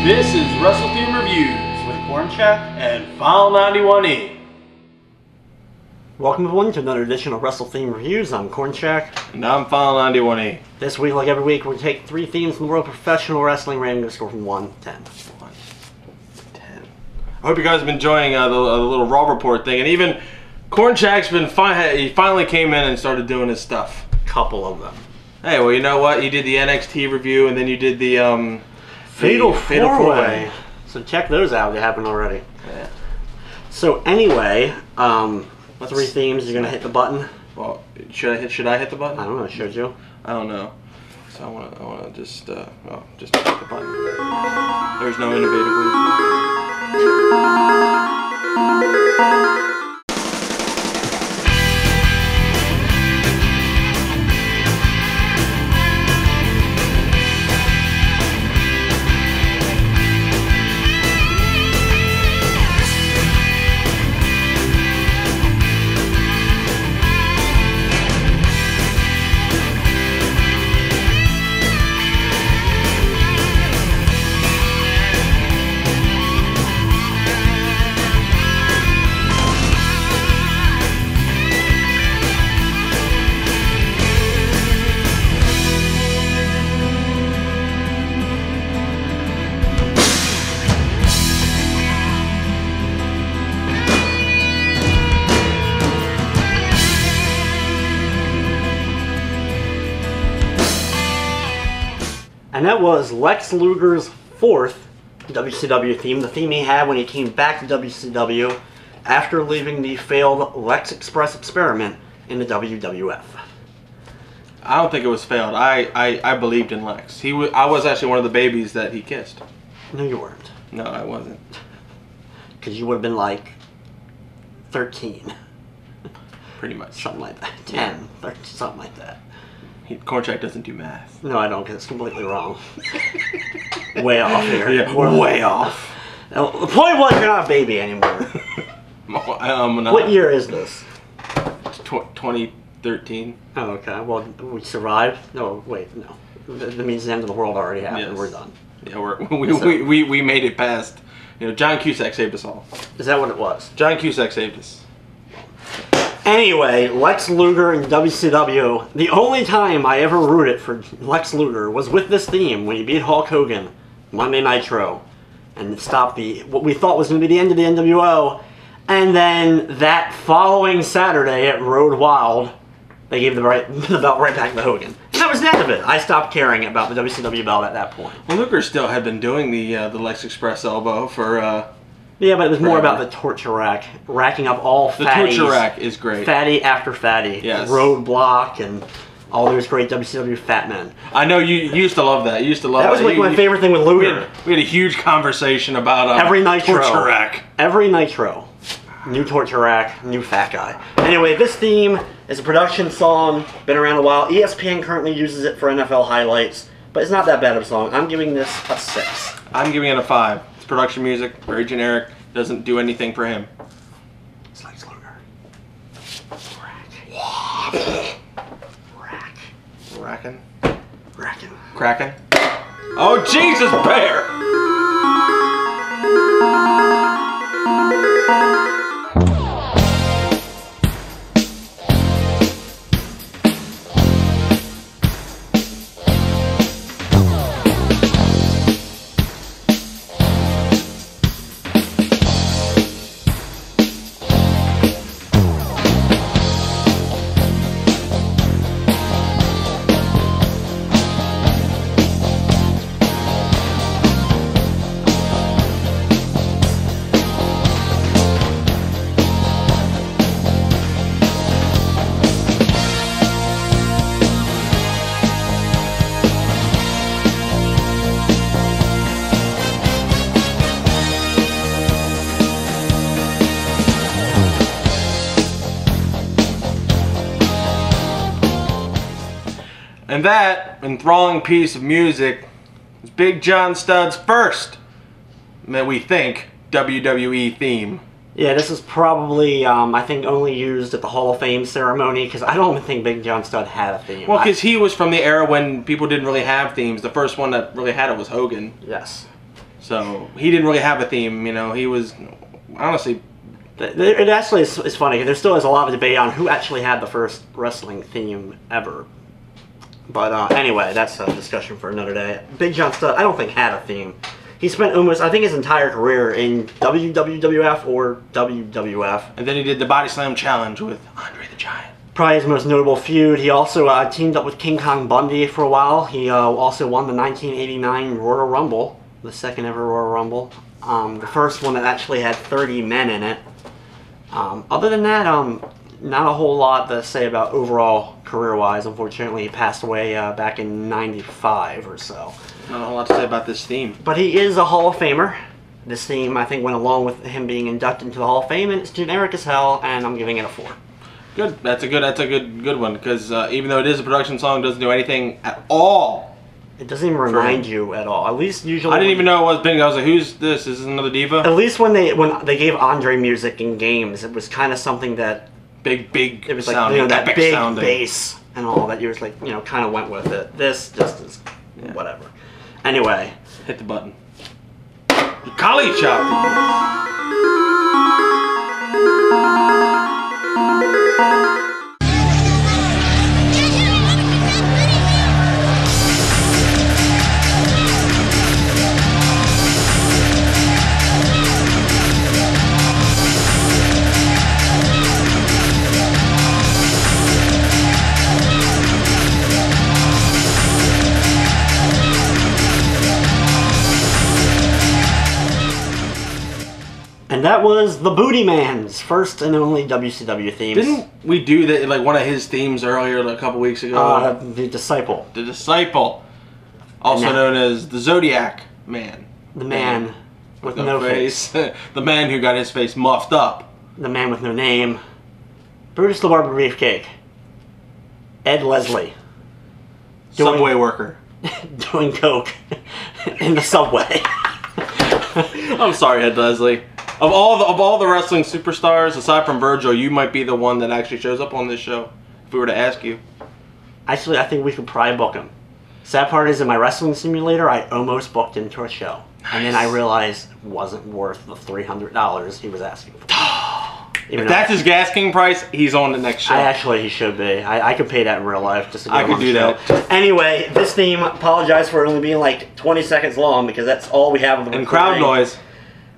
This is Wrestle Theme Reviews with Corncheck and File 91E. Welcome everyone to another edition of Wrestle Theme Reviews. I'm Corncheck. And I'm File 91E. This week, like every week, we take three themes from the world of professional wrestling, rating a score from 1 to 10. 1 to 10. I hope you guys have been enjoying the little Raw report thing. And even Corncheck's been he finally came in and started doing his stuff. Couple of them. Hey, well, you know what? You did the NXT review and then you did the Fatal Four-Way. So check those out. They happen already. Yeah. So anyway, three themes. You're gonna hit the button. Well, should I hit the button? I don't know. Should you? I don't know. So I wanna just hit the button. There's no innovative way to do it. And that was Lex Luger's fourth WCW theme, the theme he had when he came back to WCW after leaving the failed Lex Express experiment in the WWF. I don't think it was failed. I believed in Lex. I was actually one of the babies that he kissed. No, you weren't. No, I wasn't. Because you would have been like 13. Pretty much. Something like that. 10, 13, something like that. Corncheck doesn't do math. No, I don't, because it's completely wrong. Way off here. Yeah, way off. Now, the point was, you're not a baby anymore. What year is this? 2013. Oh, okay. Well, we survived? No, wait, no. That means the end of the world already happened. Yes. We're done. Yeah, we made it past. You know, John Cusack saved us all. Is that what it was? John Cusack saved us. Anyway, Lex Luger in WCW. The only time I ever rooted for Lex Luger was with this theme when he beat Hulk Hogan Monday Nitro and stopped what we thought was going to be the end of the NWO. And then that following Saturday at Road Wild, they gave the belt right back to Hogan. And that was the end of it. I stopped caring about the WCW belt at that point. Well, Luger still had been doing the Lex Express elbow for. Yeah, but it was more about the torture rack, racking up all fatties. The torture rack is great. Fatty after fatty. Yes. Roadblock and all those great WCW fat men. I know you used to love that. You used to love that. That was like my favorite thing with Luger. We had a huge conversation about every Nitro. Torture rack. Every Nitro. New torture rack, new fat guy. Anyway, this theme is a production song, been around a while. ESPN currently uses it for NFL highlights, but it's not that bad of a song. I'm giving this a 6. I'm giving it a 5. It's production music, very generic, doesn't do anything for him. It's Lex Luger. Rack. Racking? Racking. Cracking? Oh, Jesus, Bear! And that enthralling piece of music is Big John Studd's first, that we think, WWE theme. Yeah, this is probably, I think, only used at the Hall of Fame ceremony, because I don't think Big John Studd had a theme. Well, because he was from the era when people didn't really have themes. The first one that really had it was Hogan. Yes. So he didn't really have a theme. You know, he was honestly. It actually is funny. There still is a lot of debate on who actually had the first wrestling theme ever. But anyway, that's a discussion for another day. Big John Studd, I don't think had a theme. He spent almost, I think, his entire career in WWF or WWF. And then he did the Body Slam Challenge with Andre the Giant. Probably his most notable feud. He also teamed up with King Kong Bundy for a while. He also won the 1989 Royal Rumble, the second ever Royal Rumble. The first one that actually had 30 men in it. Other than that, not a whole lot to say about overall career-wise. Unfortunately, he passed away back in '95 or so. Not a whole lot to say about this theme. But he is a Hall of Famer. This theme, I think, went along with him being inducted into the Hall of Fame, and it's generic as hell, and I'm giving it a 4. Good. That's a good one, because even though it is a production song, it doesn't do anything at all. It doesn't even remind you at all. At least usually. I didn't even know it was Bing. I was like, "Who's this? Is this another diva?" At least when they gave Andre music in games, it was kind of something that big. It was like sounding, that epic big sounding. bass and all that. You was like kind of went with it. This just is whatever. Anyway, hit the button. Kali chop. and that was the Booty Man's first and only WCW theme. Didn't we do that like one of his themes earlier, like a couple weeks ago? The Disciple. The Disciple, also known as the Zodiac Man. The man with no face. The man who got his face muffed up. The man with no name. Brutus the Barber Beefcake. Ed Leslie. Subway worker. Doing coke in the subway. I'm sorry, Ed Leslie. Of all the wrestling superstars, aside from Virgil, you might be the one that actually shows up on this show. If we were to ask you. Actually, I think we could probably book him. Sad part is, in my wrestling simulator, I almost booked him to a show. Nice. And then I realized it wasn't worth the $300 he was asking for. If that's his Gas King price, he's on the next show. He should be. I could pay that in real life just to get I him could on the do show. that. Anyway, this theme, apologize for it only being like 20 seconds long because that's all we have of the And crowd noise.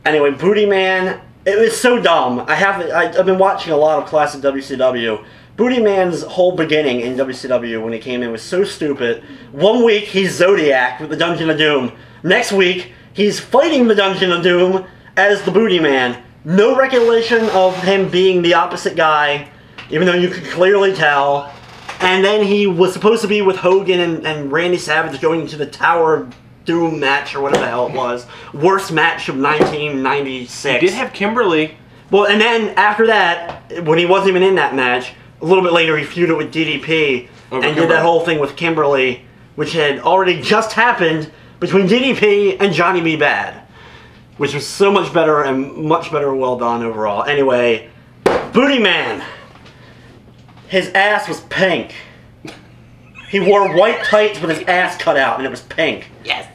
Anyway, Booty Man, it was so dumb. I've been watching a lot of classic WCW. Booty Man's whole beginning in WCW when he came in was so stupid. One week he's Zodiac with the Dungeon of Doom. Next week he's fighting the Dungeon of Doom as the Booty Man. No recollection of him being the opposite guy, even though you could clearly tell. And then he was supposed to be with Hogan and Randy Savage going into the Tower of Doom match or whatever the hell it was. Worst match of 1996. He did have Kimberly. Well, and then after that, when he wasn't even in that match, a little bit later he feuded with DDP and did that whole thing with Kimberly, which had already just happened between DDP and Johnny B. Bad, which was so much better and much better well done overall. Anyway, Booty Man, his ass was pink. He wore white tights with his ass cut out, and it was pink. Yes.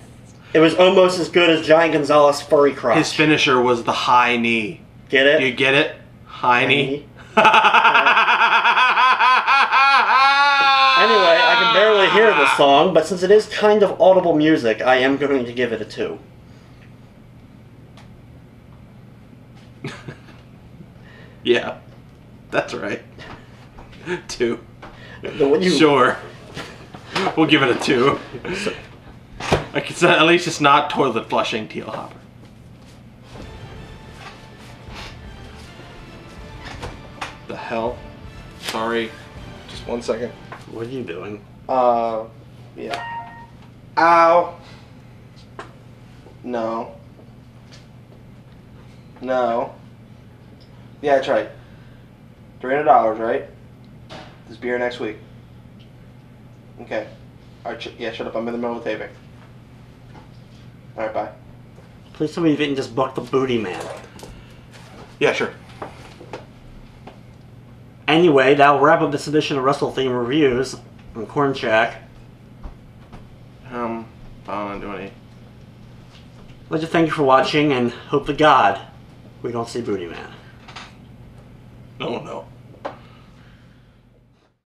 It was almost as good as Giant Gonzalez's furry crotch. His finisher was the high knee. Get it? Do you get it? High knee. Anyway, I can barely hear the song, but since it is kind of audible music, I am going to give it a 2. Yeah, that's right. 2. Sure. We'll give it a 2. Like it's at least it's not toilet flushing Teal Hopper. The hell? Sorry. Just 1 second. What are you doing? Yeah. Ow. No. No. Yeah, that's right. $300, right? This beer next week. Okay. Alright, yeah, shut up. I'm in the middle of taping. Alright, bye. Please tell me you didn't just book the Booty Man. Yeah, sure. Anyway, that'll wrap up this edition of Wrestle Theme Reviews on Corn Shack. I don't do any. I'd like to thank you for watching and hope to God we don't see Booty Man. No, no.